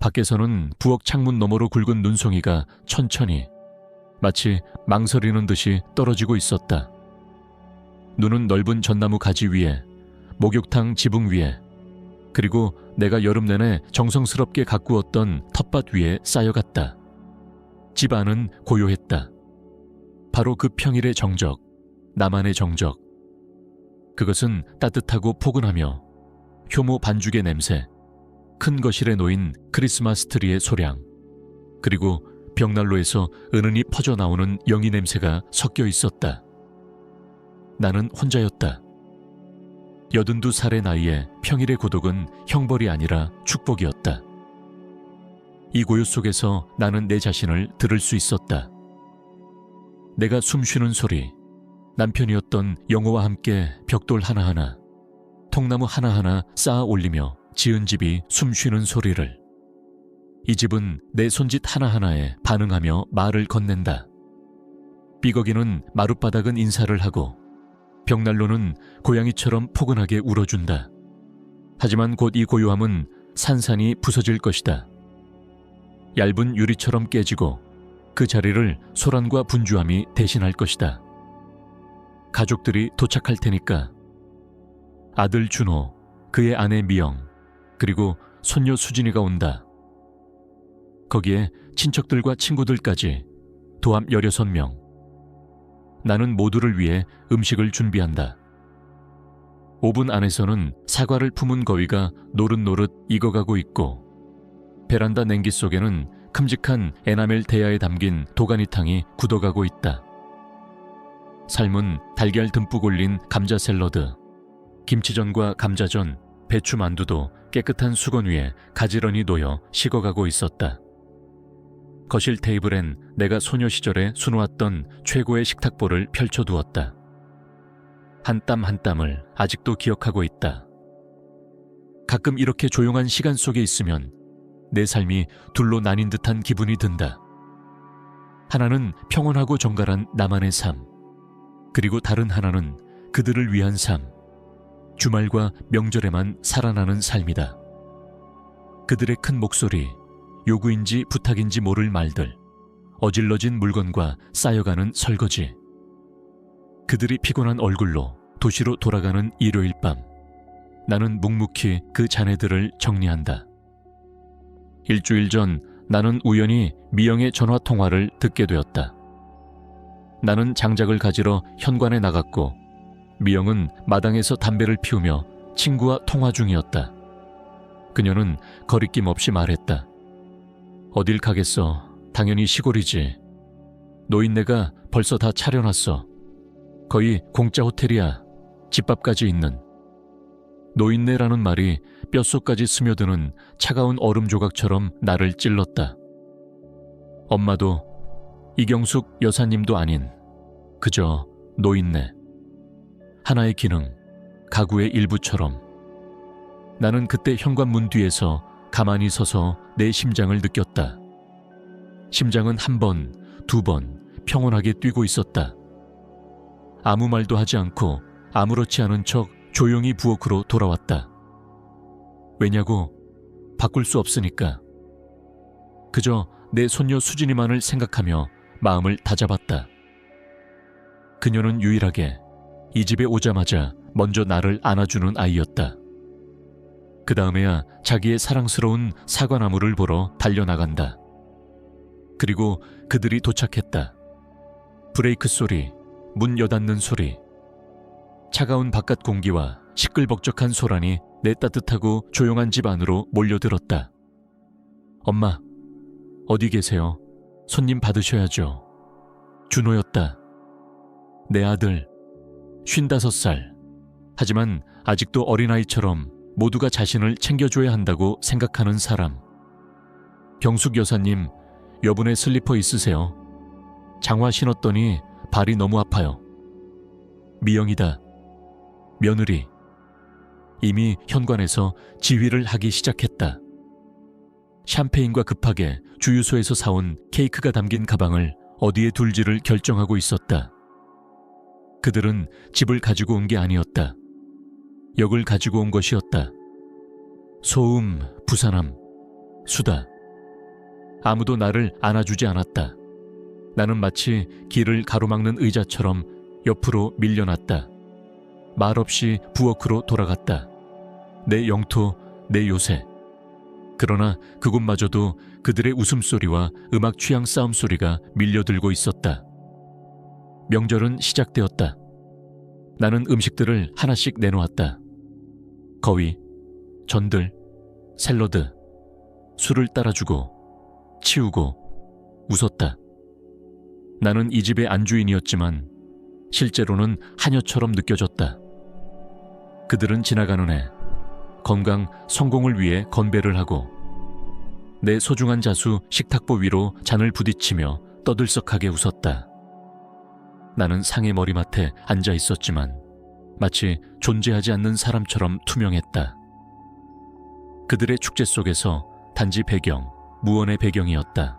밖에서는 부엌 창문 너머로 굵은 눈송이가 천천히 마치 망설이는 듯이 떨어지고 있었다. 눈은 넓은 전나무 가지 위에, 목욕탕 지붕 위에, 그리고 내가 여름 내내 정성스럽게 가꾸었던 텃밭 위에 쌓여갔다. 집 안은 고요했다. 바로 그 평일의 정적, 나만의 정적. 그것은 따뜻하고 포근하며 효모 반죽의 냄새, 큰 거실에 놓인 크리스마스 트리의 소량, 그리고 벽난로에서 은은히 퍼져나오는 영이 냄새가 섞여 있었다. 나는 혼자였다. 82살의 나이에 평일의 고독은 형벌이 아니라 축복이었다. 이 고요 속에서 나는 내 자신을 들을 수 있었다. 내가 숨쉬는 소리, 남편이었던 영호와 함께 벽돌 하나하나, 통나무 하나하나 쌓아 올리며 지은 집이 숨쉬는 소리를. 이 집은 내 손짓 하나하나에 반응하며 말을 건넨다. 삐거기는 마룻바닥은 인사를 하고 벽난로는 고양이처럼 포근하게 울어준다. 하지만 곧 이 고요함은 산산이 부서질 것이다. 얇은 유리처럼 깨지고 그 자리를 소란과 분주함이 대신할 것이다. 가족들이 도착할 테니까. 아들 준호, 그의 아내 미영, 그리고 손녀 수진이가 온다. 거기에 친척들과 친구들까지 도합 16명. 나는 모두를 위해 음식을 준비한다. 오븐 안에서는 사과를 품은 거위가 노릇노릇 익어가고 있고 베란다 냉기 속에는 큼직한 에나멜 대야에 담긴 도가니탕이 굳어가고 있다. 삶은 달걀 듬뿍 올린 감자 샐러드, 김치전과 감자전, 배추 만두도 깨끗한 수건 위에 가지런히 놓여 식어가고 있었다. 거실 테이블엔 내가 소녀 시절에 수놓았던 최고의 식탁보를 펼쳐두었다. 한 땀 한 땀을 아직도 기억하고 있다. 가끔 이렇게 조용한 시간 속에 있으면 내 삶이 둘로 나뉜 듯한 기분이 든다. 하나는 평온하고 정갈한 나만의 삶, 그리고 다른 하나는 그들을 위한 삶, 주말과 명절에만 살아나는 삶이다. 그들의 큰 목소리, 요구인지 부탁인지 모를 말들, 어질러진 물건과 쌓여가는 설거지. 그들이 피곤한 얼굴로 도시로 돌아가는 일요일 밤, 나는 묵묵히 그 자네들을 정리한다. 일주일 전 나는 우연히 미영의 전화 통화를 듣게 되었다. 나는 장작을 가지러 현관에 나갔고 미영은 마당에서 담배를 피우며 친구와 통화 중이었다. 그녀는 거리낌 없이 말했다. 어딜 가겠어. 당연히 시골이지. 노인네가 벌써 다 차려놨어. 거의 공짜 호텔이야. 집밥까지 있는. 노인네라는 말이 뼛속까지 스며드는 차가운 얼음 조각처럼 나를 찔렀다. 엄마도 이경숙 여사님도 아닌 그저 노인네. 하나의 기능, 가구의 일부처럼. 나는 그때 현관문 뒤에서 가만히 서서 내 심장을 느꼈다. 심장은 한 번, 두 번 평온하게 뛰고 있었다. 아무 말도 하지 않고 아무렇지 않은 척 조용히 부엌으로 돌아왔다. 왜냐고? 바꿀 수 없으니까. 그저 내 손녀 수진이만을 생각하며 마음을 다잡았다. 그녀는 유일하게 이 집에 오자마자 먼저 나를 안아주는 아이였다. 그 다음에야 자기의 사랑스러운 사과나무를 보러 달려나간다. 그리고 그들이 도착했다. 브레이크 소리, 문 여닫는 소리, 차가운 바깥 공기와 시끌벅적한 소란이 내 따뜻하고 조용한 집 안으로 몰려들었다. 엄마, 어디 계세요? 손님 받으셔야죠. 준호였다. 내 아들, 55살. 하지만 아직도 어린아이처럼 모두가 자신을 챙겨줘야 한다고 생각하는 사람. 경숙 여사님, 여분의 슬리퍼 있으세요? 장화 신었더니 발이 너무 아파요. 미영이다. 며느리. 이미 현관에서 지휘를 하기 시작했다. 샴페인과 급하게 주유소에서 사온 케이크가 담긴 가방을 어디에 둘지를 결정하고 있었다. 그들은 집을 가지고 온 게 아니었다. 역을 가지고 온 것이었다. 소음, 부산함, 수다. 아무도 나를 안아주지 않았다. 나는 마치 길을 가로막는 의자처럼 옆으로 밀려났다. 말없이 부엌으로 돌아갔다. 내 영토, 내 요새. 그러나 그곳마저도 그들의 웃음소리와 음악 취향 싸움 소리가 밀려들고 있었다. 명절은 시작되었다. 나는 음식들을 하나씩 내놓았다. 거위, 전들, 샐러드, 술을 따라주고 치우고 웃었다. 나는 이 집의 안주인이었지만 실제로는 하녀처럼 느껴졌다. 그들은 지나가는 해 건강, 성공을 위해 건배를 하고 내 소중한 자수 식탁보 위로 잔을 부딪히며 떠들썩하게 웃었다. 나는 상의 머리맡에 앉아 있었지만 마치 존재하지 않는 사람처럼 투명했다. 그들의 축제 속에서 단지 배경, 무언의 배경이었다.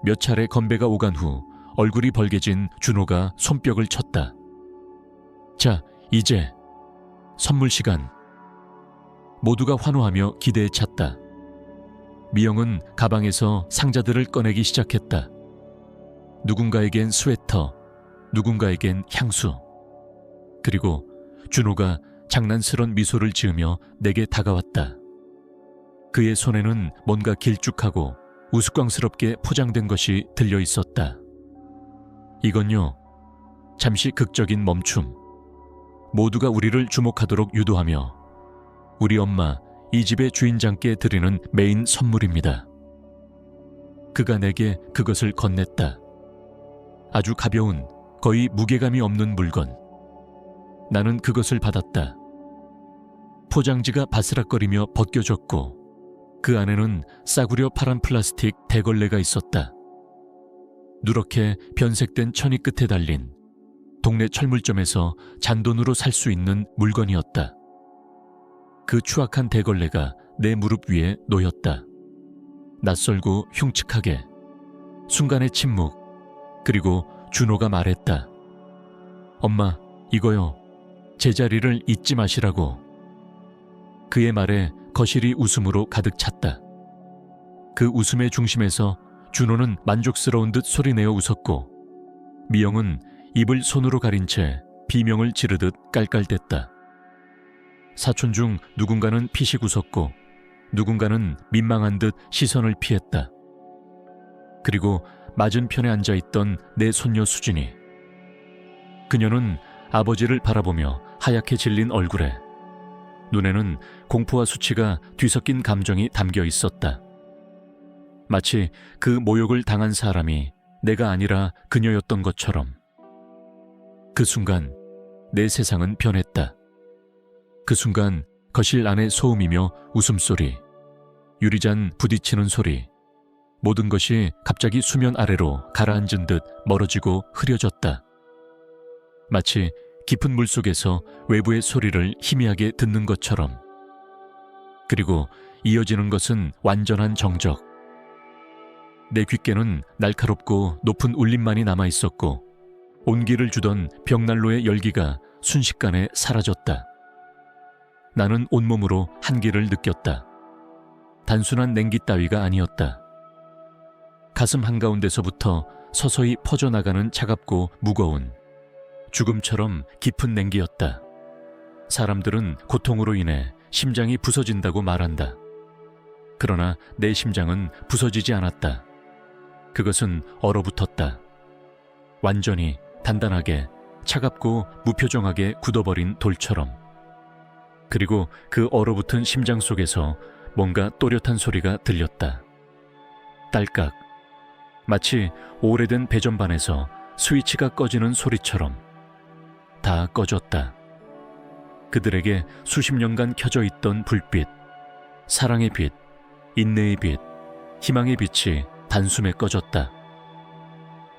몇 차례 건배가 오간 후 얼굴이 벌개진 준호가 손뼉을 쳤다. 자, 이제 선물 시간. 모두가 환호하며 기대에 찼다. 미영은 가방에서 상자들을 꺼내기 시작했다. 누군가에겐 스웨터, 누군가에겐 향수. 그리고 준호가 장난스런 미소를 지으며 내게 다가왔다. 그의 손에는 뭔가 길쭉하고 우스꽝스럽게 포장된 것이 들려 있었다. 이건요, 잠시 극적인 멈춤. 모두가 우리를 주목하도록 유도하며 우리 엄마, 이 집의 주인장께 드리는 메인 선물입니다. 그가 내게 그것을 건넸다. 아주 가벼운, 거의 무게감이 없는 물건. 나는 그것을 받았다. 포장지가 바스락거리며 벗겨졌고 그 안에는 싸구려 파란 플라스틱 대걸레가 있었다. 누렇게 변색된 천이 끝에 달린 동네 철물점에서 잔돈으로 살 수 있는 물건이었다. 그 추악한 대걸레가 내 무릎 위에 놓였다. 낯설고 흉측하게. 순간의 침묵. 그리고 준호가 말했다. 엄마, 이거요. 제자리를 잊지 마시라고. 그의 말에 거실이 웃음으로 가득 찼다. 그 웃음의 중심에서 준호는 만족스러운 듯 소리내어 웃었고 미영은 입을 손으로 가린 채 비명을 지르듯 깔깔댔다. 사촌 중 누군가는 피식 웃었고 누군가는 민망한 듯 시선을 피했다. 그리고 맞은편에 앉아있던 내 손녀 수진이. 그녀는 아버지를 바라보며 하얗게 질린 얼굴에 눈에는 공포와 수치가 뒤섞인 감정이 담겨 있었다. 마치 그 모욕을 당한 사람이 내가 아니라 그녀였던 것처럼. 그 순간 내 세상은 변했다. 그 순간 거실 안의 소음이며 웃음소리, 유리잔 부딪히는 소리, 모든 것이 갑자기 수면 아래로 가라앉은 듯 멀어지고 흐려졌다. 마치 깊은 물속에서 외부의 소리를 희미하게 듣는 것처럼. 그리고 이어지는 것은 완전한 정적. 내 귓게는 날카롭고 높은 울림만이 남아있었고 온기를 주던 벽난로의 열기가 순식간에 사라졌다. 나는 온몸으로 한기를 느꼈다. 단순한 냉기 따위가 아니었다. 가슴 한가운데서부터 서서히 퍼져나가는 차갑고 무거운 죽음처럼 깊은 냉기였다. 사람들은 고통으로 인해 심장이 부서진다고 말한다. 그러나 내 심장은 부서지지 않았다. 그것은 얼어붙었다. 완전히 단단하게 차갑고 무표정하게 굳어버린 돌처럼. 그리고 그 얼어붙은 심장 속에서 뭔가 또렷한 소리가 들렸다. 딸깍. 마치 오래된 배전반에서 스위치가 꺼지는 소리처럼. 다 꺼졌다. 그들에게 수십 년간 켜져 있던 불빛, 사랑의 빛, 인내의 빛, 희망의 빛이 단숨에 꺼졌다.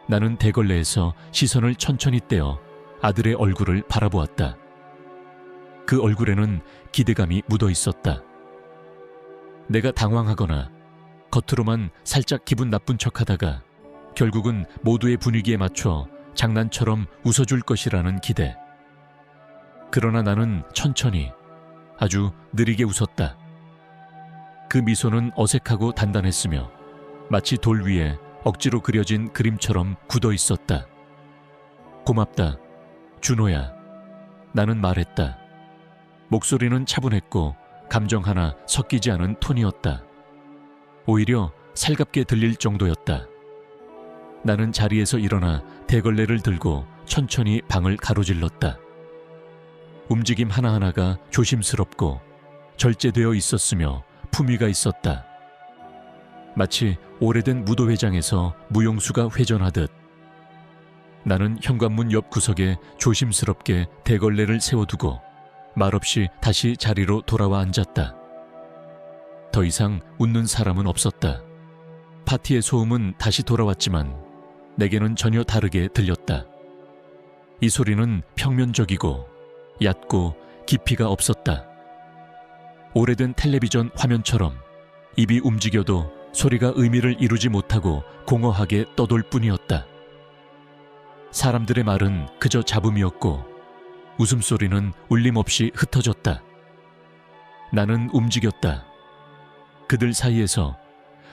나는 대걸레에서 시선을 천천히 떼어 아들의 얼굴을 바라보았다. 그 얼굴에는 기대감이 묻어 있었다. 내가 당황하거나 겉으로만 살짝 기분 나쁜 척하다가 결국은 모두의 분위기에 맞춰 장난처럼 웃어줄 것이라는 기대. 그러나 나는 천천히, 아주 느리게 웃었다. 그 미소는 어색하고 단단했으며 마치 돌 위에 억지로 그려진 그림처럼 굳어 있었다. 고맙다, 준호야. 나는 말했다. 목소리는 차분했고 감정 하나 섞이지 않은 톤이었다. 오히려 살갑게 들릴 정도였다. 나는 자리에서 일어나 대걸레를 들고 천천히 방을 가로질렀다. 움직임 하나하나가 조심스럽고 절제되어 있었으며 품위가 있었다. 마치 오래된 무도회장에서 무용수가 회전하듯. 나는 현관문 옆 구석에 조심스럽게 대걸레를 세워두고 말없이 다시 자리로 돌아와 앉았다. 더 이상 웃는 사람은 없었다. 파티의 소음은 다시 돌아왔지만 내게는 전혀 다르게 들렸다. 이 소리는 평면적이고 얕고 깊이가 없었다. 오래된 텔레비전 화면처럼 입이 움직여도 소리가 의미를 이루지 못하고 공허하게 떠돌 뿐이었다. 사람들의 말은 그저 잡음이었고 웃음소리는 울림없이 흩어졌다. 나는 움직였다. 그들 사이에서.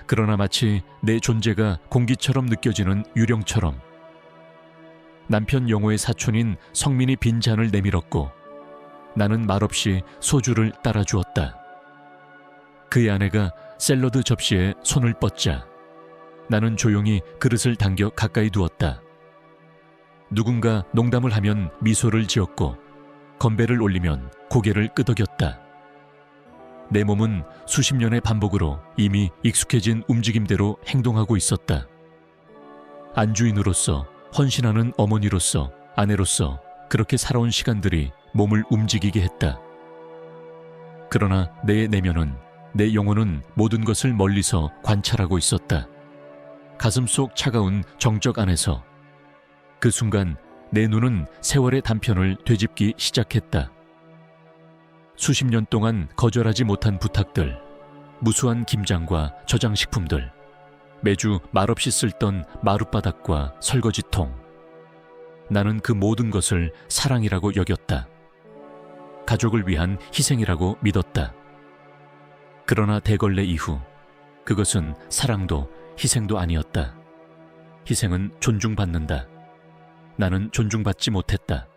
그러나 마치 내 존재가 공기처럼 느껴지는 유령처럼. 남편 영호의 사촌인 성민이 빈 잔을 내밀었고 나는 말없이 소주를 따라주었다. 그의 아내가 샐러드 접시에 손을 뻗자 나는 조용히 그릇을 당겨 가까이 두었다. 누군가 농담을 하면 미소를 지었고 건배를 올리면 고개를 끄덕였다. 내 몸은 수십 년의 반복으로 이미 익숙해진 움직임대로 행동하고 있었다. 안주인으로서, 헌신하는 어머니로서, 아내로서 그렇게 살아온 시간들이 몸을 움직이게 했다. 그러나 내 내면은, 내 영혼은 모든 것을 멀리서 관찰하고 있었다. 가슴속 차가운 정적 안에서. 그 순간 내 눈은 세월의 단편을 되짚기 시작했다. 수십 년 동안 거절하지 못한 부탁들, 무수한 김장과 저장식품들, 매주 말없이 쓸던 마룻바닥과 설거지통. 나는 그 모든 것을 사랑이라고 여겼다. 가족을 위한 희생이라고 믿었다. 그러나 대걸레 이후 그것은 사랑도 희생도 아니었다. 희생은 존중받는다. 나는 존중받지 못했다.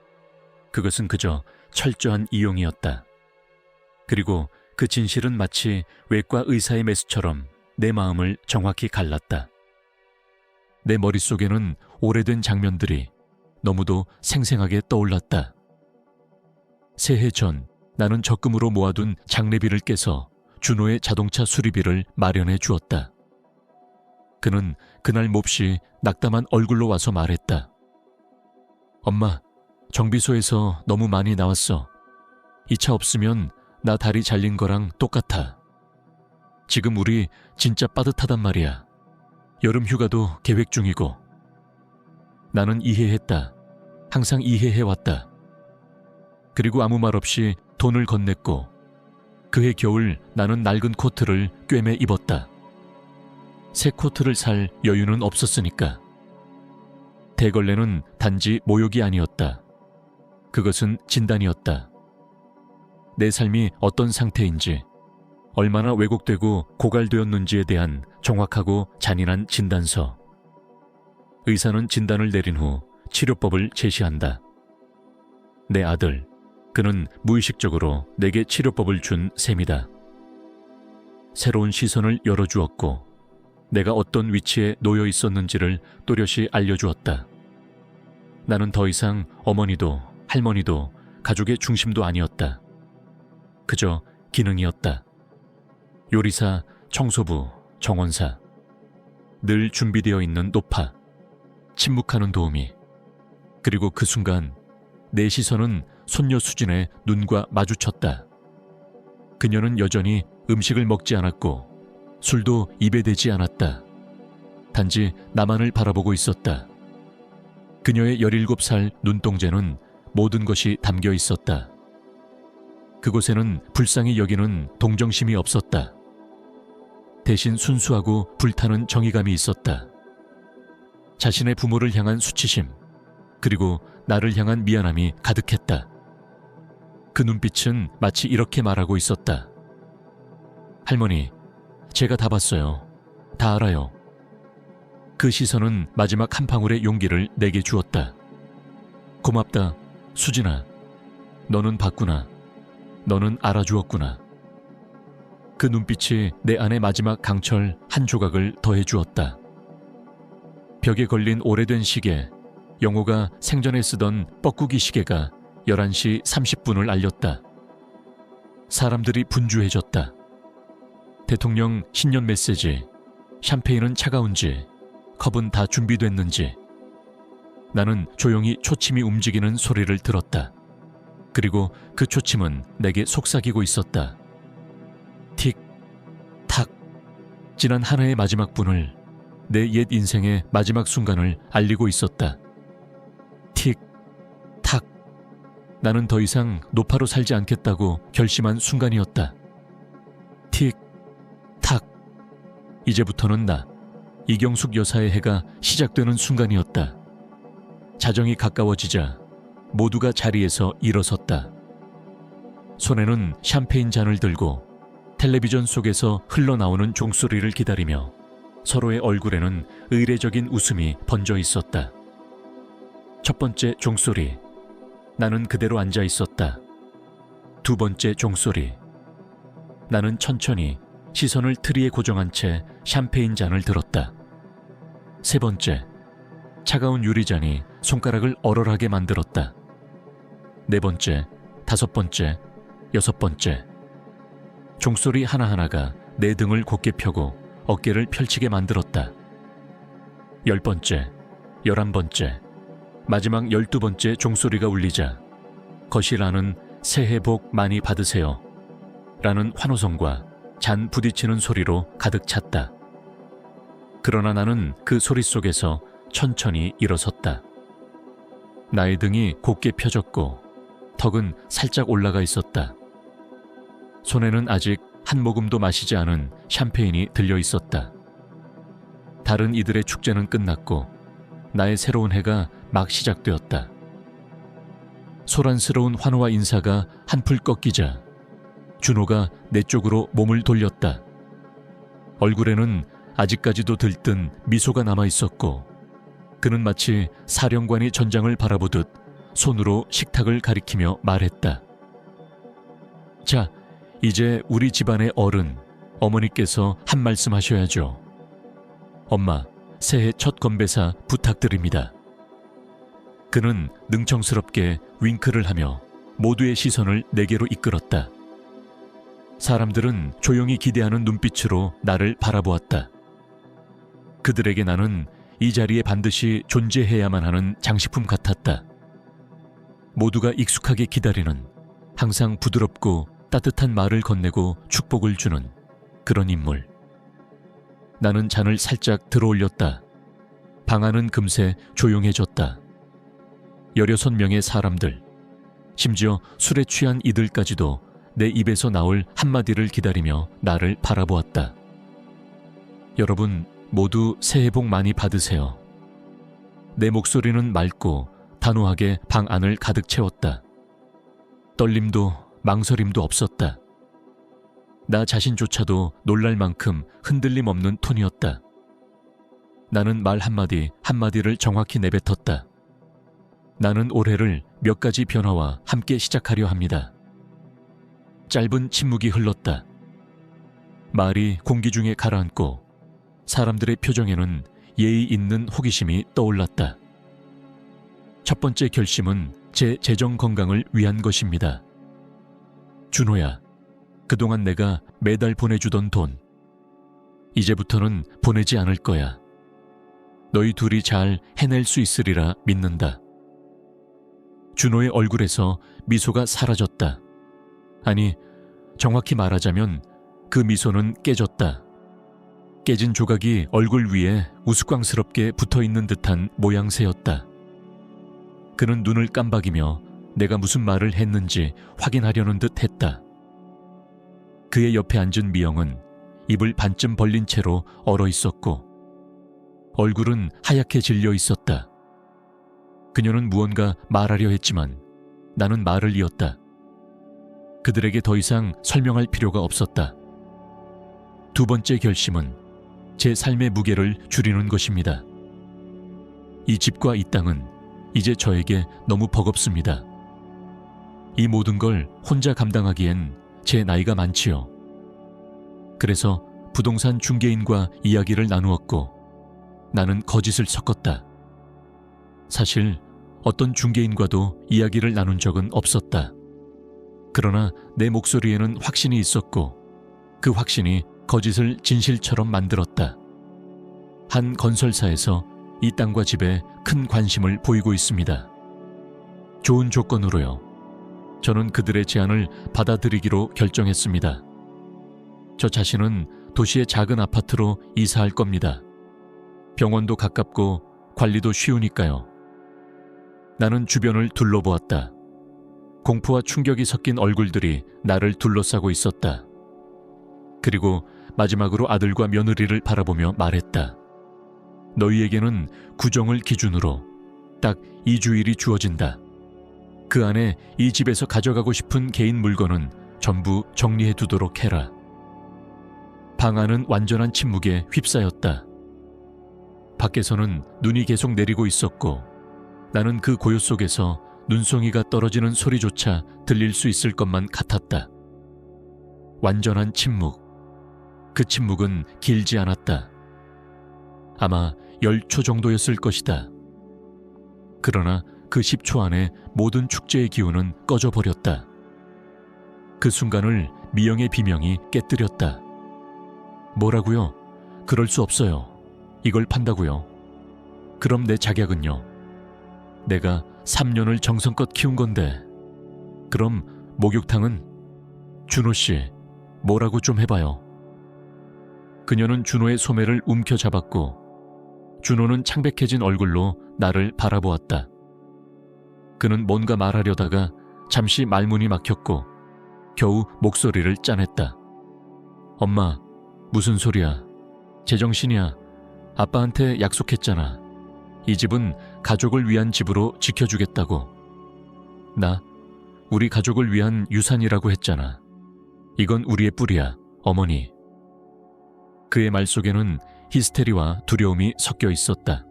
그것은 그저 철저한 이용이었다. 그리고 그 진실은 마치 외과 의사의 메스처럼 내 마음을 정확히 갈랐다. 내 머릿속에는 오래된 장면들이 너무도 생생하게 떠올랐다. 새해 전 나는 적금으로 모아둔 장례비를 깨서 준호의 자동차 수리비를 마련해 주었다. 그는 그날 몹시 낙담한 얼굴로 와서 말했다. 엄마, 정비소에서 너무 많이 나왔어. 이 차 없으면 나 다리 잘린 거랑 똑같아. 지금 우리 진짜 빠듯하단 말이야. 여름 휴가도 계획 중이고. 나는 이해했다. 항상 이해해왔다. 그리고 아무 말 없이 돈을 건넸고 그해 겨울 나는 낡은 코트를 꿰매 입었다. 새 코트를 살 여유는 없었으니까. 대걸레는 단지 모욕이 아니었다. 그것은 진단이었다. 내 삶이 어떤 상태인지, 얼마나 왜곡되고 고갈되었는지에 대한 정확하고 잔인한 진단서. 의사는 진단을 내린 후 치료법을 제시한다. 내 아들, 그는 무의식적으로 내게 치료법을 준 셈이다. 새로운 시선을 열어주었고 내가 어떤 위치에 놓여 있었는지를 또렷이 알려주었다. 나는 더 이상 어머니도 할머니도 가족의 중심도 아니었다. 그저 기능이었다. 요리사, 청소부, 정원사. 늘 준비되어 있는 노파. 침묵하는 도우미. 그리고 그 순간 내 시선은 손녀 수진의 눈과 마주쳤다. 그녀는 여전히 음식을 먹지 않았고 술도 입에 대지 않았다. 단지 나만을 바라보고 있었다. 그녀의 17살 눈동자는 모든 것이 담겨 있었다. 그곳에는 불쌍히 여기는 동정심이 없었다. 대신 순수하고 불타는 정의감이 있었다. 자신의 부모를 향한 수치심, 그리고 나를 향한 미안함이 가득했다. 그 눈빛은 마치 이렇게 말하고 있었다. 할머니, 제가 다 봤어요. 다 알아요. 그 시선은 마지막 한 방울의 용기를 내게 주었다. 고맙다, 수진아. 너는 봤구나. 너는 알아주었구나. 그 눈빛이 내 안에 마지막 강철 한 조각을 더해 주었다. 벽에 걸린 오래된 시계, 영호가 생전에 쓰던 뻐꾸기 시계가 11시 30분을 알렸다. 사람들이 분주해졌다. 대통령 신년 메시지, 샴페인은 차가운지, 컵은 다 준비됐는지. 나는 조용히 초침이 움직이는 소리를 들었다. 그리고 그 초침은 내게 속삭이고 있었다. 틱, 탁. 지난 한 해의 마지막 분을, 내 옛 인생의 마지막 순간을 알리고 있었다. 틱, 탁. 나는 더 이상 노파로 살지 않겠다고 결심한 순간이었다. 틱, 탁. 이제부터는 나, 이경숙 여사의 해가 시작되는 순간이었다. 자정이 가까워지자 모두가 자리에서 일어섰다. 손에는 샴페인 잔을 들고 텔레비전 속에서 흘러나오는 종소리를 기다리며 서로의 얼굴에는 의례적인 웃음이 번져 있었다. 첫 번째 종소리. 나는 그대로 앉아 있었다. 두 번째 종소리. 나는 천천히 시선을 트리에 고정한 채 샴페인 잔을 들었다. 세 번째. 차가운 유리잔이 손가락을 얼얼하게 만들었다. 네 번째, 다섯 번째, 여섯 번째. 종소리 하나하나가 내 등을 곧게 펴고 어깨를 펼치게 만들었다. 10번째, 11번째, 마지막 12번째 종소리가 울리자 거실 안은 새해 복 많이 받으세요 라는 환호성과 잔 부딪히는 소리로 가득 찼다. 그러나 나는 그 소리 속에서 천천히 일어섰다. 나의 등이 곧게 펴졌고 턱은 살짝 올라가 있었다. 손에는 아직 한 모금도 마시지 않은 샴페인이 들려 있었다. 다른 이들의 축제는 끝났고 나의 새로운 해가 막 시작되었다. 소란스러운 환호와 인사가 한풀 꺾이자 준호가 내 쪽으로 몸을 돌렸다. 얼굴에는 아직까지도 들뜬 미소가 남아 있었고 그는 마치 사령관이 전장을 바라보듯 손으로 식탁을 가리키며 말했다. 자, 이제 우리 집안의 어른, 어머니께서 한 말씀 하셔야죠. 엄마, 새해 첫 건배사 부탁드립니다. 그는 능청스럽게 윙크를 하며 모두의 시선을 내게로 이끌었다. 사람들은 조용히 기대하는 눈빛으로 나를 바라보았다. 그들에게 나는 이 자리에 반드시 존재해야만 하는 장식품 같았다. 모두가 익숙하게 기다리는, 항상 부드럽고 따뜻한 말을 건네고 축복을 주는 그런 인물. 나는 잔을 살짝 들어올렸다. 방 안은 금세 조용해졌다. 16명의 사람들, 심지어 술에 취한 이들까지도 내 입에서 나올 한마디를 기다리며 나를 바라보았다. 여러분 모두 새해 복 많이 받으세요. 내 목소리는 맑고 단호하게 방 안을 가득 채웠다. 떨림도 망설임도 없었다. 나 자신조차도 놀랄 만큼 흔들림 없는 톤이었다. 나는 말 한마디 한마디를 정확히 내뱉었다. 나는 올해를 몇 가지 변화와 함께 시작하려 합니다. 짧은 침묵이 흘렀다. 말이 공기 중에 가라앉고 사람들의 표정에는 예의 있는 호기심이 떠올랐다. 첫 번째 결심은 제 재정 건강을 위한 것입니다. 준호야, 그동안 내가 매달 보내주던 돈, 이제부터는 보내지 않을 거야. 너희 둘이 잘 해낼 수 있으리라 믿는다. 준호의 얼굴에서 미소가 사라졌다. 아니, 정확히 말하자면 그 미소는 깨졌다. 깨진 조각이 얼굴 위에 우스꽝스럽게 붙어있는 듯한 모양새였다. 그는 눈을 깜박이며 내가 무슨 말을 했는지 확인하려는 듯 했다. 그의 옆에 앉은 미영은 입을 반쯤 벌린 채로 얼어 있었고 얼굴은 하얗게 질려 있었다. 그녀는 무언가 말하려 했지만 나는 말을 이었다. 그들에게 더 이상 설명할 필요가 없었다. 두 번째 결심은 제 삶의 무게를 줄이는 것입니다. 이 집과 이 땅은 이제 저에게 너무 버겁습니다. 이 모든 걸 혼자 감당하기엔 제 나이가 많지요. 그래서 부동산 중개인과 이야기를 나누었고 나는 거짓을 섞었다. 사실 어떤 중개인과도 이야기를 나눈 적은 없었다. 그러나 내 목소리에는 확신이 있었고 그 확신이 거짓을 진실처럼 만들었다. 한 건설사에서 이 땅과 집에 큰 관심을 보이고 있습니다. 좋은 조건으로요. 저는 그들의 제안을 받아들이기로 결정했습니다. 저 자신은 도시의 작은 아파트로 이사할 겁니다. 병원도 가깝고 관리도 쉬우니까요. 나는 주변을 둘러보았다. 공포와 충격이 섞인 얼굴들이 나를 둘러싸고 있었다. 그리고 마지막으로 아들과 며느리를 바라보며 말했다. 너희에게는 구정을 기준으로 딱 2주일이 주어진다. 그 안에 이 집에서 가져가고 싶은 개인 물건은 전부 정리해 두도록 해라. 방 안은 완전한 침묵에 휩싸였다. 밖에서는 눈이 계속 내리고 있었고 나는 그 고요 속에서 눈송이가 떨어지는 소리조차 들릴 수 있을 것만 같았다. 완전한 침묵. 그 침묵은 길지 않았다. 아마 10초 정도였을 것이다. 그러나 그 10초 안에 모든 축제의 기운은 꺼져버렸다. 그 순간을 미영의 비명이 깨뜨렸다. 뭐라고요? 그럴 수 없어요. 이걸 판다고요? 그럼 내 작약은요? 내가 3년을 정성껏 키운 건데. 그럼 목욕탕은? 준호 씨, 뭐라고 좀 해봐요. 그녀는 준호의 소매를 움켜잡았고 준호는 창백해진 얼굴로 나를 바라보았다. 그는 뭔가 말하려다가 잠시 말문이 막혔고 겨우 목소리를 짜냈다. 엄마, 무슨 소리야? 제정신이야. 아빠한테 약속했잖아. 이 집은 가족을 위한 집으로 지켜주겠다고. 나 우리 가족을 위한 유산이라고 했잖아. 이건 우리의 뿌리야, 어머니. 그의 말 속에는 히스테리와 두려움이 섞여 있었다.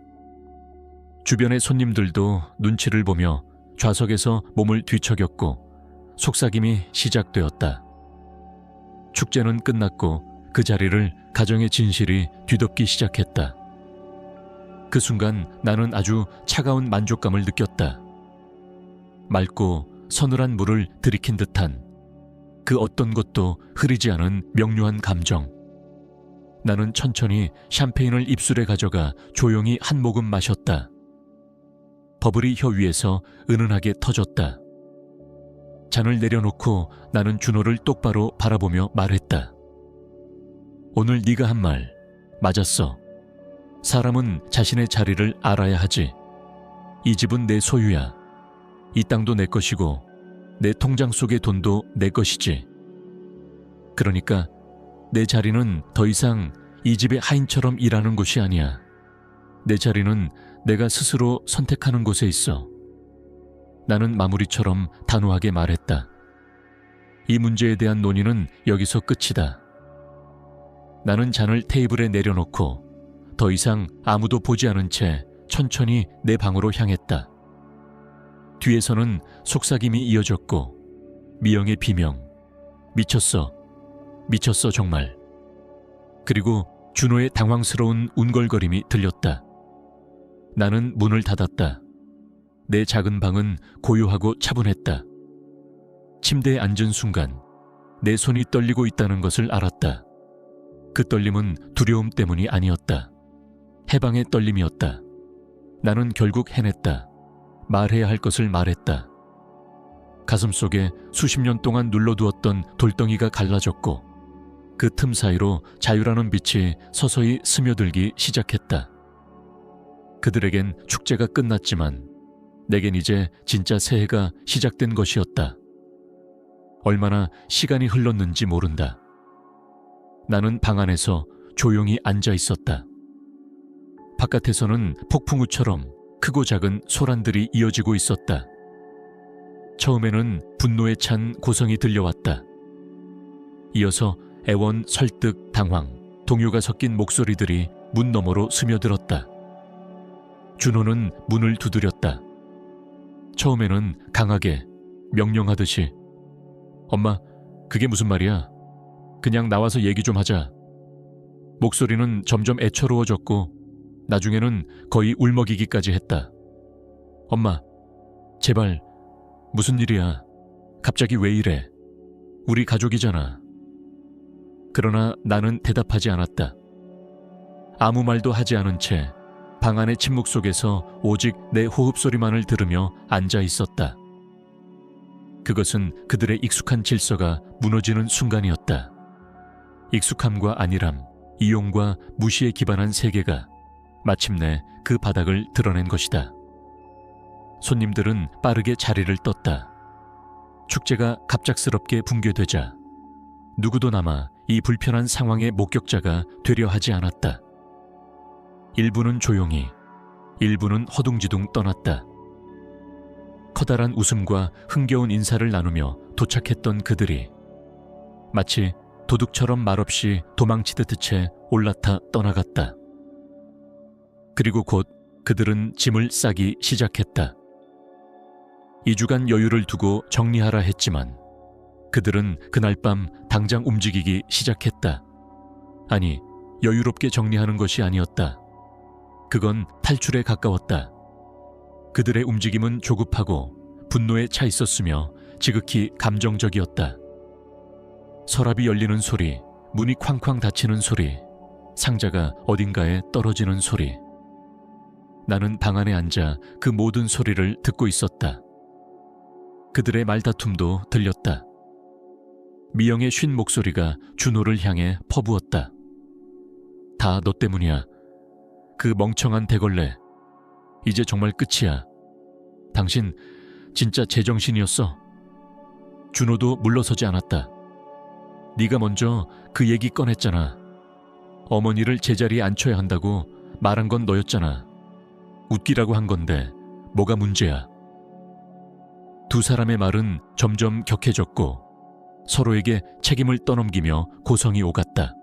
주변의 손님들도 눈치를 보며 좌석에서 몸을 뒤척였고 속삭임이 시작되었다. 축제는 끝났고 그 자리를 가정의 진실이 뒤덮기 시작했다. 그 순간 나는 아주 차가운 만족감을 느꼈다. 맑고 서늘한 물을 들이킨 듯한 그 어떤 것도 흐리지 않은 명료한 감정. 나는 천천히 샴페인을 입술에 가져가 조용히 한 모금 마셨다. 버블이 혀 위에서 은은하게 터졌다. 잔을 내려놓고 나는 준호를 똑바로 바라보며 말했다. 오늘 네가 한 말 맞았어. 사람은 자신의 자리를 알아야 하지. 이 집은 내 소유야. 이 땅도 내 것이고 내 통장 속의 돈도 내 것이지. 그러니까 내 자리는 더 이상 이 집의 하인처럼 일하는 곳이 아니야. 내 자리는 내가 스스로 선택하는 곳에 있어. 나는 마무리처럼 단호하게 말했다. 이 문제에 대한 논의는 여기서 끝이다. 나는 잔을 테이블에 내려놓고 더 이상 아무도 보지 않은 채 천천히 내 방으로 향했다. 뒤에서는 속삭임이 이어졌고 미영의 비명. 미쳤어. 미쳤어 정말. 그리고 준호의 당황스러운 운걸거림이 들렸다. 나는 문을 닫았다. 내 작은 방은 고요하고 차분했다. 침대에 앉은 순간 내 손이 떨리고 있다는 것을 알았다. 그 떨림은 두려움 때문이 아니었다. 해방의 떨림이었다. 나는 결국 해냈다. 말해야 할 것을 말했다. 가슴속에 수십 년 동안 눌러두었던 돌덩이가 갈라졌고 그 틈 사이로 자유라는 빛이 서서히 스며들기 시작했다. 그들에겐 축제가 끝났지만 내겐 이제 진짜 새해가 시작된 것이었다. 얼마나 시간이 흘렀는지 모른다. 나는 방 안에서 조용히 앉아 있었다. 바깥에서는 폭풍우처럼 크고 작은 소란들이 이어지고 있었다. 처음에는 분노에 찬 고성이 들려왔다. 이어서 애원, 설득, 당황, 동요가 섞인 목소리들이 문 너머로 스며들었다. 준호는 문을 두드렸다. 처음에는 강하게 명령하듯이 엄마, 그게 무슨 말이야? 그냥 나와서 얘기 좀 하자. 목소리는 점점 애처로워졌고 나중에는 거의 울먹이기까지 했다. 엄마, 제발 무슨 일이야? 갑자기 왜 이래? 우리 가족이잖아. 그러나 나는 대답하지 않았다. 아무 말도 하지 않은 채 방 안의 침묵 속에서 오직 내 호흡소리만을 들으며 앉아 있었다. 그것은 그들의 익숙한 질서가 무너지는 순간이었다. 익숙함과 안일함, 이용과 무시에 기반한 세계가 마침내 그 바닥을 드러낸 것이다. 손님들은 빠르게 자리를 떴다. 축제가 갑작스럽게 붕괴되자 누구도 남아 이 불편한 상황의 목격자가 되려 하지 않았다. 일부는 조용히, 일부는 허둥지둥 떠났다. 커다란 웃음과 흥겨운 인사를 나누며 도착했던 그들이 마치 도둑처럼 말없이 도망치듯 채 올라타 떠나갔다. 그리고 곧 그들은 짐을 싸기 시작했다. 2주간 여유를 두고 정리하라 했지만 그들은 그날 밤 당장 움직이기 시작했다. 아니, 여유롭게 정리하는 것이 아니었다. 그건 탈출에 가까웠다. 그들의 움직임은 조급하고 분노에 차 있었으며 지극히 감정적이었다. 서랍이 열리는 소리, 문이 쾅쾅 닫히는 소리, 상자가 어딘가에 떨어지는 소리. 나는 방 안에 앉아 그 모든 소리를 듣고 있었다. 그들의 말다툼도 들렸다. 미영의 쉰 목소리가 준호를 향해 퍼부었다. 다 너 때문이야. 그 멍청한 대걸레. 이제 정말 끝이야. 당신 진짜 제정신이었어. 준호도 물러서지 않았다. 네가 먼저 그 얘기 꺼냈잖아. 어머니를 제자리에 앉혀야 한다고 말한 건 너였잖아. 웃기라고 한 건데 뭐가 문제야. 두 사람의 말은 점점 격해졌고 서로에게 책임을 떠넘기며 고성이 오갔다.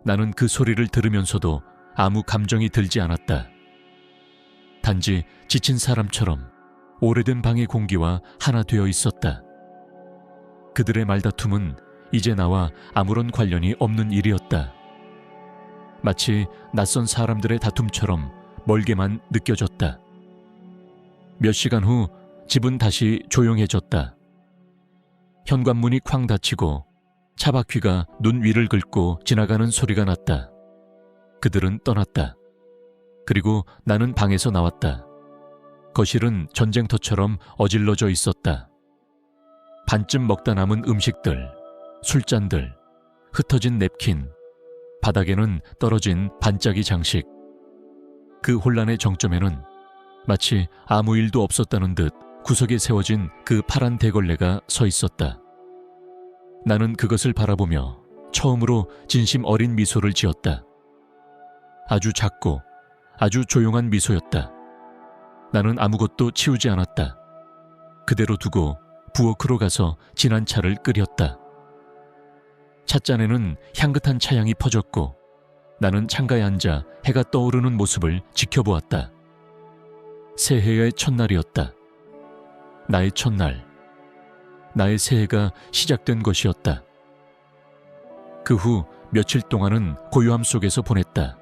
나는 그 소리를 들으면서도 아무 감정이 들지 않았다. 단지 지친 사람처럼 오래된 방의 공기와 하나 되어 있었다. 그들의 말다툼은 이제 나와 아무런 관련이 없는 일이었다. 마치 낯선 사람들의 다툼처럼 멀게만 느껴졌다. 몇 시간 후 집은 다시 조용해졌다. 현관문이 쾅 닫히고 차바퀴가 눈 위를 긁고 지나가는 소리가 났다. 그들은 떠났다. 그리고 나는 방에서 나왔다. 거실은 전쟁터처럼 어질러져 있었다. 반쯤 먹다 남은 음식들, 술잔들, 흩어진 냅킨, 바닥에는 떨어진 반짝이 장식. 그 혼란의 정점에는 마치 아무 일도 없었다는 듯 구석에 세워진 그 파란 대걸레가 서 있었다. 나는 그것을 바라보며 처음으로 진심 어린 미소를 지었다. 아주 작고 아주 조용한 미소였다. 나는 아무것도 치우지 않았다. 그대로 두고 부엌으로 가서 진한 차를 끓였다. 찻잔에는 향긋한 차향이 퍼졌고 나는 창가에 앉아 해가 떠오르는 모습을 지켜보았다. 새해의 첫날이었다. 나의 첫날, 나의 새해가 시작된 것이었다. 그 후 며칠 동안은 고요함 속에서 보냈다.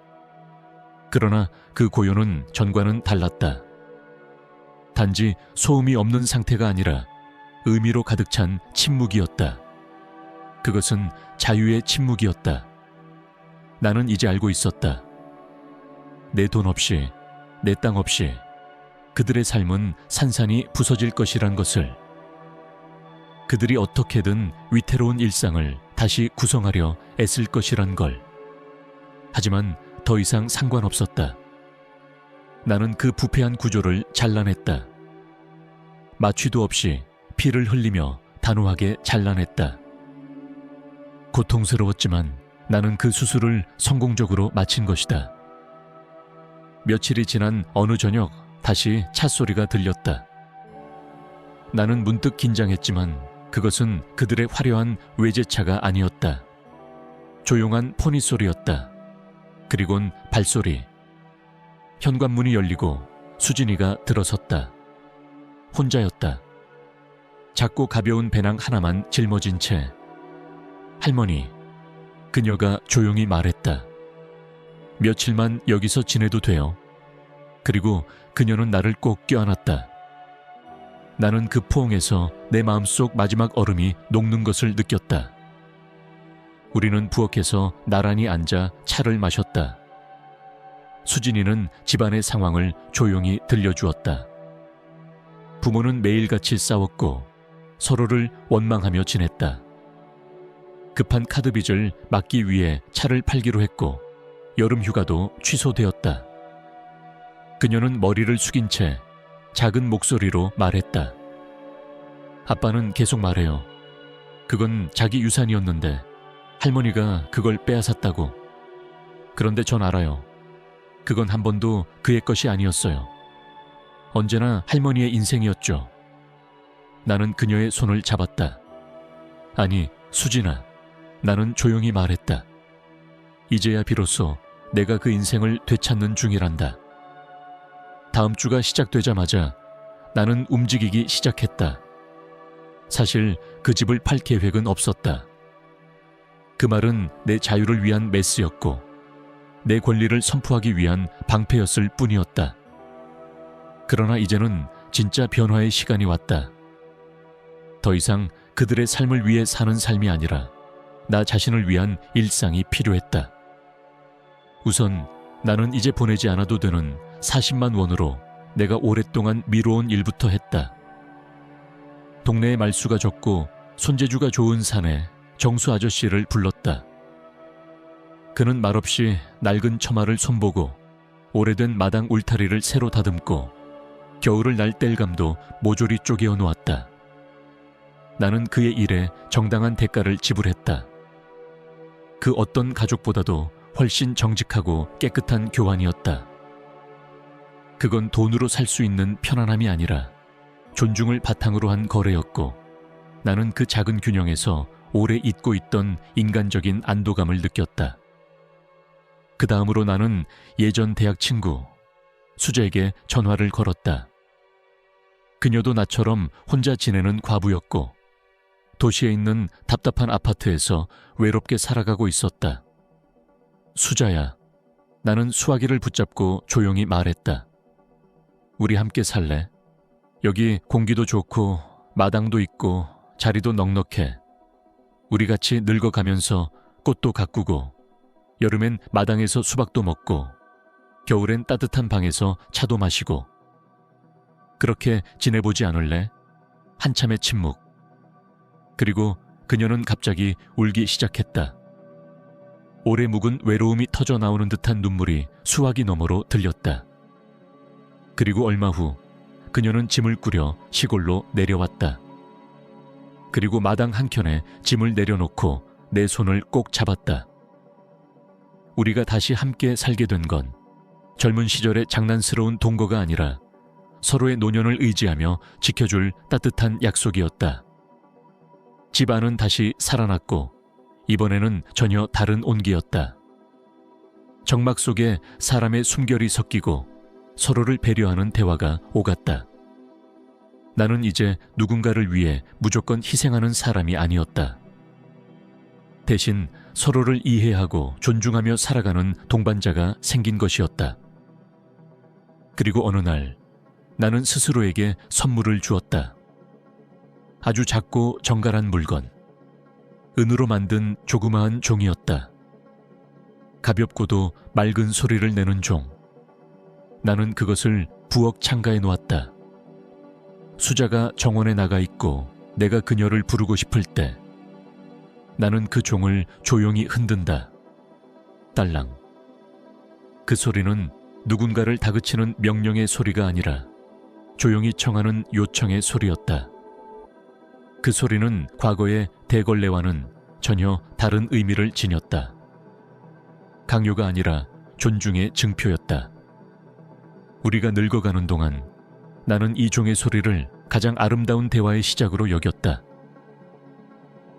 그러나 그 고요는 전과는 달랐다. 단지 소음이 없는 상태가 아니라 의미로 가득 찬 침묵이었다. 그것은 자유의 침묵이었다. 나는 이제 알고 있었다. 내 돈 없이, 내 땅 없이 그들의 삶은 산산이 부서질 것이란 것을. 그들이 어떻게든 위태로운 일상을 다시 구성하려 애쓸 것이란 걸. 하지만 더 이상 상관없었다. 나는 그 부패한 구조를 잘라냈다. 마취도 없이 피를 흘리며 단호하게 잘라냈다. 고통스러웠지만 나는 그 수술을 성공적으로 마친 것이다. 며칠이 지난 어느 저녁 다시 찻소리가 들렸다. 나는 문득 긴장했지만 그것은 그들의 화려한 외제차가 아니었다. 조용한 포니 소리였다. 그리곤 발소리. 현관문이 열리고 수진이가 들어섰다. 혼자였다. 작고 가벼운 배낭 하나만 짊어진 채. 할머니, 그녀가 조용히 말했다. 며칠만 여기서 지내도 돼요. 그리고 그녀는 나를 꼭 껴안았다. 나는 그 포옹에서 내 마음속 마지막 얼음이 녹는 것을 느꼈다. 우리는 부엌에서 나란히 앉아 차를 마셨다. 수진이는 집안의 상황을 조용히 들려주었다. 부모는 매일같이 싸웠고 서로를 원망하며 지냈다. 급한 카드빚을 막기 위해 차를 팔기로 했고 여름 휴가도 취소되었다. 그녀는 머리를 숙인 채 작은 목소리로 말했다. 아빠는 계속 말해요. 그건 자기 유산이었는데 할머니가 그걸 빼앗았다고. 그런데 전 알아요. 그건 한 번도 그의 것이 아니었어요. 언제나 할머니의 인생이었죠. 나는 그녀의 손을 잡았다. 아니, 수진아. 나는 조용히 말했다. 이제야 비로소 내가 그 인생을 되찾는 중이란다. 다음 주가 시작되자마자 나는 움직이기 시작했다. 사실 그 집을 팔 계획은 없었다. 그 말은 내 자유를 위한 메스였고 내 권리를 선포하기 위한 방패였을 뿐이었다. 그러나 이제는 진짜 변화의 시간이 왔다. 더 이상 그들의 삶을 위해 사는 삶이 아니라 나 자신을 위한 일상이 필요했다. 우선 나는 이제 보내지 않아도 되는 40만 원으로 내가 오랫동안 미뤄온 일부터 했다. 동네에 말수가 적고 손재주가 좋은 사내 정수 아저씨를 불렀다. 그는 말없이 낡은 처마를 손보고 오래된 마당 울타리를 새로 다듬고 겨울을 날 땔감도 모조리 쪼개어 놓았다. 나는 그의 일에 정당한 대가를 지불했다. 그 어떤 가족보다도 훨씬 정직하고 깨끗한 교환이었다. 그건 돈으로 살 수 있는 편안함이 아니라 존중을 바탕으로 한 거래였고 나는 그 작은 균형에서 오래 잊고 있던 인간적인 안도감을 느꼈다. 그 다음으로 나는 예전 대학 친구 수재에게 전화를 걸었다. 그녀도 나처럼 혼자 지내는 과부였고 도시에 있는 답답한 아파트에서 외롭게 살아가고 있었다. 수자야, 나는 수화기를 붙잡고 조용히 말했다. 우리 함께 살래? 여기 공기도 좋고 마당도 있고 자리도 넉넉해. 우리 같이 늙어가면서 꽃도 가꾸고 여름엔 마당에서 수박도 먹고 겨울엔 따뜻한 방에서 차도 마시고 그렇게 지내보지 않을래? 한참의 침묵. 그리고 그녀는 갑자기 울기 시작했다. 오래 묵은 외로움이 터져 나오는 듯한 눈물이 수화기 너머로 들렸다. 그리고 얼마 후 그녀는 짐을 꾸려 시골로 내려왔다. 그리고 마당 한켠에 짐을 내려놓고 내 손을 꼭 잡았다. 우리가 다시 함께 살게 된 건 젊은 시절의 장난스러운 동거가 아니라 서로의 노년을 의지하며 지켜줄 따뜻한 약속이었다. 집안은 다시 살아났고 이번에는 전혀 다른 온기였다. 정막 속에 사람의 숨결이 섞이고 서로를 배려하는 대화가 오갔다. 나는 이제 누군가를 위해 무조건 희생하는 사람이 아니었다. 대신 서로를 이해하고 존중하며 살아가는 동반자가 생긴 것이었다. 그리고 어느 날 나는 스스로에게 선물을 주었다. 아주 작고 정갈한 물건. 은으로 만든 조그마한 종이었다. 가볍고도 맑은 소리를 내는 종. 나는 그것을 부엌 창가에 놓았다. 수자가 정원에 나가 있고 내가 그녀를 부르고 싶을 때 나는 그 종을 조용히 흔든다. 딸랑. 그 소리는 누군가를 다그치는 명령의 소리가 아니라 조용히 청하는 요청의 소리였다. 그 소리는 과거의 대걸레와는 전혀 다른 의미를 지녔다. 강요가 아니라 존중의 증표였다. 우리가 늙어가는 동안 나는 이 종의 소리를 가장 아름다운 대화의 시작으로 여겼다.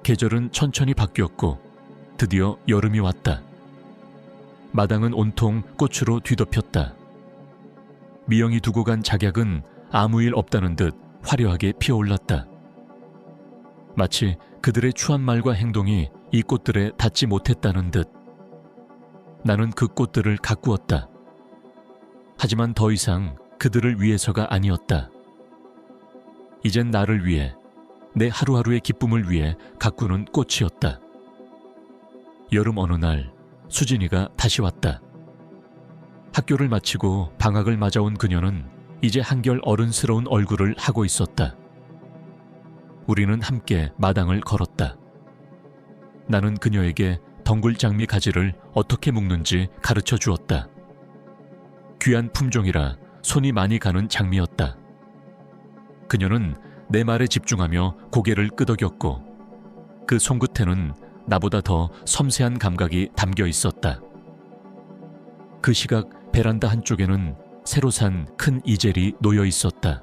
계절은 천천히 바뀌었고 드디어 여름이 왔다. 마당은 온통 꽃으로 뒤덮였다. 미영이 두고 간 작약은 아무 일 없다는 듯 화려하게 피어올랐다. 마치 그들의 추한 말과 행동이 이 꽃들에 닿지 못했다는 듯. 나는 그 꽃들을 가꾸었다. 하지만 더 이상 그들을 위해서가 아니었다. 이젠 나를 위해, 내 하루하루의 기쁨을 위해 가꾸는 꽃이었다. 여름 어느 날 수진이가 다시 왔다. 학교를 마치고 방학을 맞아온 그녀는 이제 한결 어른스러운 얼굴을 하고 있었다. 우리는 함께 마당을 걸었다. 나는 그녀에게 덩굴장미 가지를 어떻게 묶는지 가르쳐 주었다. 귀한 품종이라 손이 많이 가는 장미였다. 그녀는 내 말에 집중하며 고개를 끄덕였고 그 손끝에는 나보다 더 섬세한 감각이 담겨 있었다. 그 시각 베란다 한쪽에는 새로 산 큰 이젤이 놓여 있었다.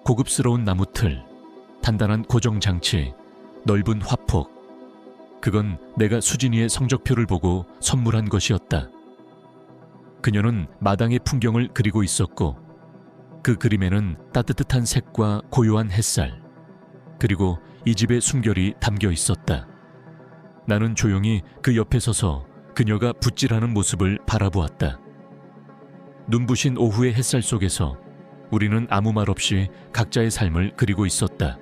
고급스러운 나무 틀, 단단한 고정장치, 넓은 화폭. 그건 내가 수진이의 성적표를 보고 선물한 것이었다. 그녀는 마당의 풍경을 그리고 있었고 그 그림에는 따뜻한 색과 고요한 햇살, 그리고 이 집의 숨결이 담겨 있었다. 나는 조용히 그 옆에 서서 그녀가 붓질하는 모습을 바라보았다. 눈부신 오후의 햇살 속에서 우리는 아무 말 없이 각자의 삶을 그리고 있었다.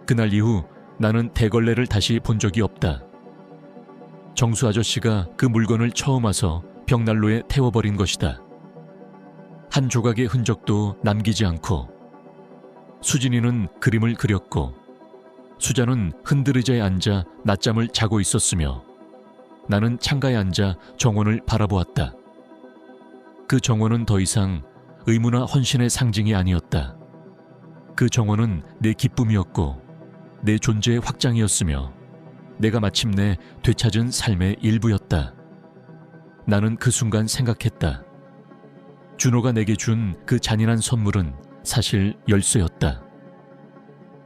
그날 이후 나는 대걸레를 다시 본 적이 없다. 정수 아저씨가 그 물건을 처음 와서 벽난로에 태워버린 것이다. 한 조각의 흔적도 남기지 않고. 수진이는 그림을 그렸고 수자는 흔들의자에 앉아 낮잠을 자고 있었으며 나는 창가에 앉아 정원을 바라보았다. 그 정원은 더 이상 의무나 헌신의 상징이 아니었다. 그 정원은 내 기쁨이었고 내 존재의 확장이었으며 내가 마침내 되찾은 삶의 일부였다. 나는 그 순간 생각했다. 준호가 내게 준 그 잔인한 선물은 사실 열쇠였다.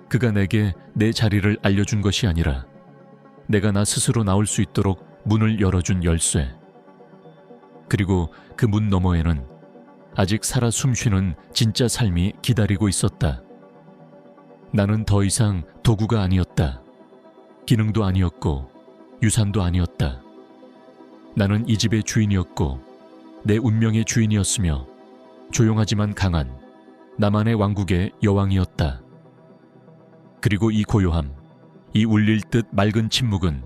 그가 내게 내 자리를 알려준 것이 아니라 내가 나 스스로 나올 수 있도록 문을 열어준 열쇠. 그리고 그 문 너머에는 아직 살아 숨쉬는 진짜 삶이 기다리고 있었다. 나는 더 이상 도구가 아니었다. 기능도 아니었고 유산도 아니었다. 나는 이 집의 주인이었고 내 운명의 주인이었으며 조용하지만 강한 나만의 왕국의 여왕이었다. 그리고 이 고요함, 이 울릴 듯 맑은 침묵은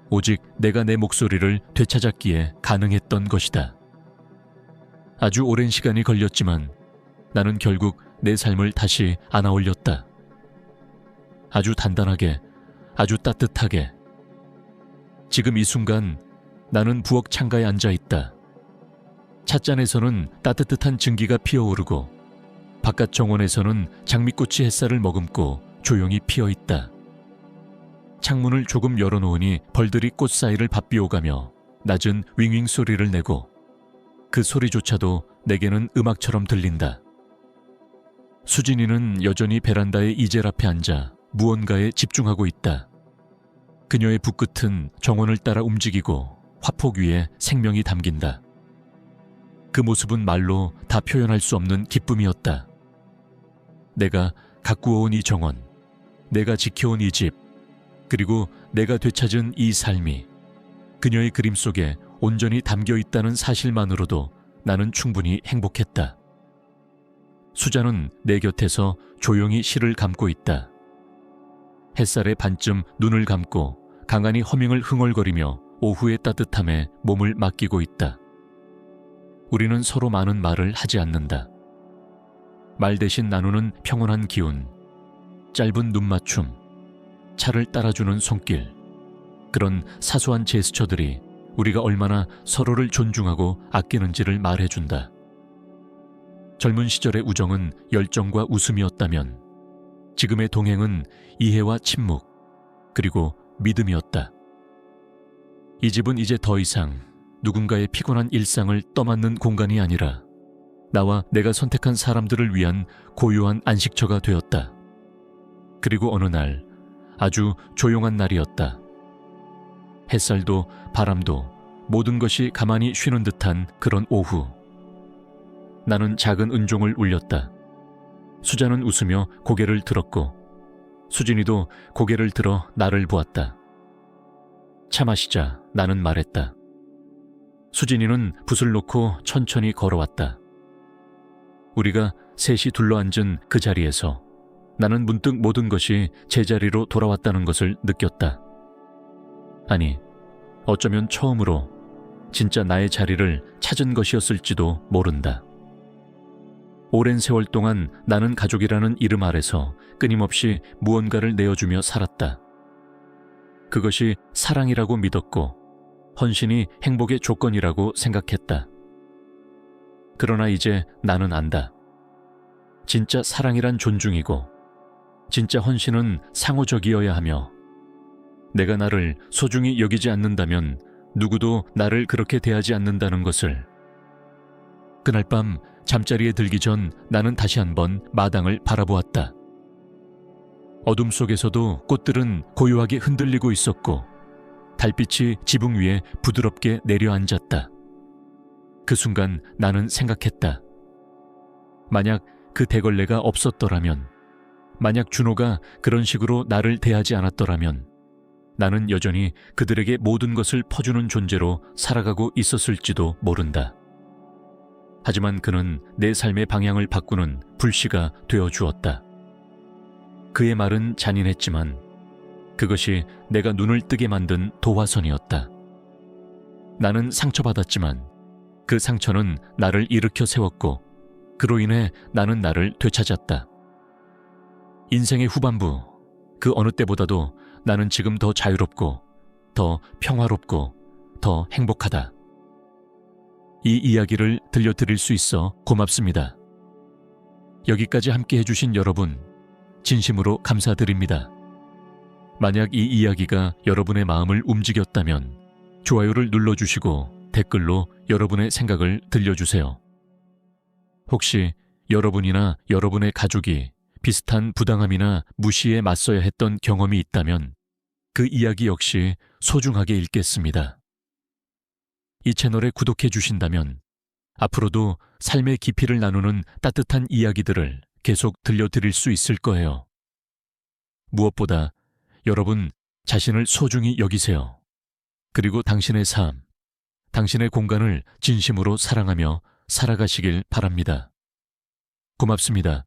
오직 내가 내 목소리를 되찾았기에 가능했던 것이다. 아주 오랜 시간이 걸렸지만 나는 결국 내 삶을 다시 안아올렸다. 아주 단단하게, 아주 따뜻하게. 지금 이 순간 나는 부엌 창가에 앉아 있다. 찻잔에서는 따뜻한 증기가 피어오르고 바깥 정원에서는 장미꽃이 햇살을 머금고 조용히 피어있다. 창문을 조금 열어놓으니 벌들이 꽃 사이를 밭비워가며 낮은 윙윙 소리를 내고 그 소리조차도 내게는 음악처럼 들린다. 수진이는 여전히 베란다의 이젤 앞에 앉아 무언가에 집중하고 있다. 그녀의 붓끝은 정원을 따라 움직이고 화폭 위에 생명이 담긴다. 그 모습은 말로 다 표현할 수 없는 기쁨이었다. 내가 가꾸어온 이 정원, 내가 지켜온 이 집, 그리고 내가 되찾은 이 삶이 그녀의 그림 속에 온전히 담겨 있다는 사실만으로도 나는 충분히 행복했다. 수자는 내 곁에서 조용히 실을 감고 있다. 햇살에 반쯤 눈을 감고 강한이 허밍을 흥얼거리며 오후의 따뜻함에 몸을 맡기고 있다. 우리는 서로 많은 말을 하지 않는다. 말 대신 나누는 평온한 기운, 짧은 눈맞춤, 차를 따라주는 손길, 그런 사소한 제스처들이 우리가 얼마나 서로를 존중하고 아끼는지를 말해준다. 젊은 시절의 우정은 열정과 웃음이었다면 지금의 동행은 이해와 침묵, 그리고 믿음이었다. 이 집은 이제 더 이상 누군가의 피곤한 일상을 떠맡는 공간이 아니라 나와 내가 선택한 사람들을 위한 고요한 안식처가 되었다. 그리고 어느 날, 아주 조용한 날이었다. 햇살도 바람도 모든 것이 가만히 쉬는 듯한 그런 오후. 나는 작은 은종을 울렸다. 수자는 웃으며 고개를 들었고 수진이도 고개를 들어 나를 보았다. 차 마시자 나는 말했다. 수진이는 붓을 놓고 천천히 걸어왔다. 우리가 셋이 둘러앉은 그 자리에서 나는 문득 모든 것이 제자리로 돌아왔다는 것을 느꼈다. 아니, 어쩌면 처음으로 진짜 나의 자리를 찾은 것이었을지도 모른다. 오랜 세월 동안 나는 가족이라는 이름 아래서 끊임없이 무언가를 내어주며 살았다. 그것이 사랑이라고 믿었고 헌신이 행복의 조건이라고 생각했다. 그러나 이제 나는 안다. 진짜 사랑이란 존중이고 진짜 헌신은 상호적이어야 하며 내가 나를 소중히 여기지 않는다면 누구도 나를 그렇게 대하지 않는다는 것을. 그날 밤 잠자리에 들기 전 나는 다시 한번 마당을 바라보았다. 어둠 속에서도 꽃들은 고요하게 흔들리고 있었고 달빛이 지붕 위에 부드럽게 내려앉았다. 그 순간 나는 생각했다. 만약 그 대걸레가 없었더라면, 만약 준호가 그런 식으로 나를 대하지 않았더라면 나는 여전히 그들에게 모든 것을 퍼주는 존재로 살아가고 있었을지도 모른다. 하지만 그는 내 삶의 방향을 바꾸는 불씨가 되어주었다. 그의 말은 잔인했지만 그것이 내가 눈을 뜨게 만든 도화선이었다. 나는 상처받았지만 그 상처는 나를 일으켜 세웠고 그로 인해 나는 나를 되찾았다. 인생의 후반부, 그 어느 때보다도 나는 지금 더 자유롭고 더 평화롭고 더 행복하다. 이 이야기를 들려드릴 수 있어 고맙습니다. 여기까지 함께 해주신 여러분, 진심으로 감사드립니다. 만약 이 이야기가 여러분의 마음을 움직였다면 좋아요를 눌러주시고 댓글로 여러분의 생각을 들려주세요. 혹시 여러분이나 여러분의 가족이 비슷한 부당함이나 무시에 맞서야 했던 경험이 있다면 그 이야기 역시 소중하게 읽겠습니다. 이 채널에 구독해 주신다면 앞으로도 삶의 깊이를 나누는 따뜻한 이야기들을 계속 들려드릴 수 있을 거예요. 무엇보다 여러분 자신을 소중히 여기세요. 그리고 당신의 삶, 당신의 공간을 진심으로 사랑하며 살아가시길 바랍니다. 고맙습니다.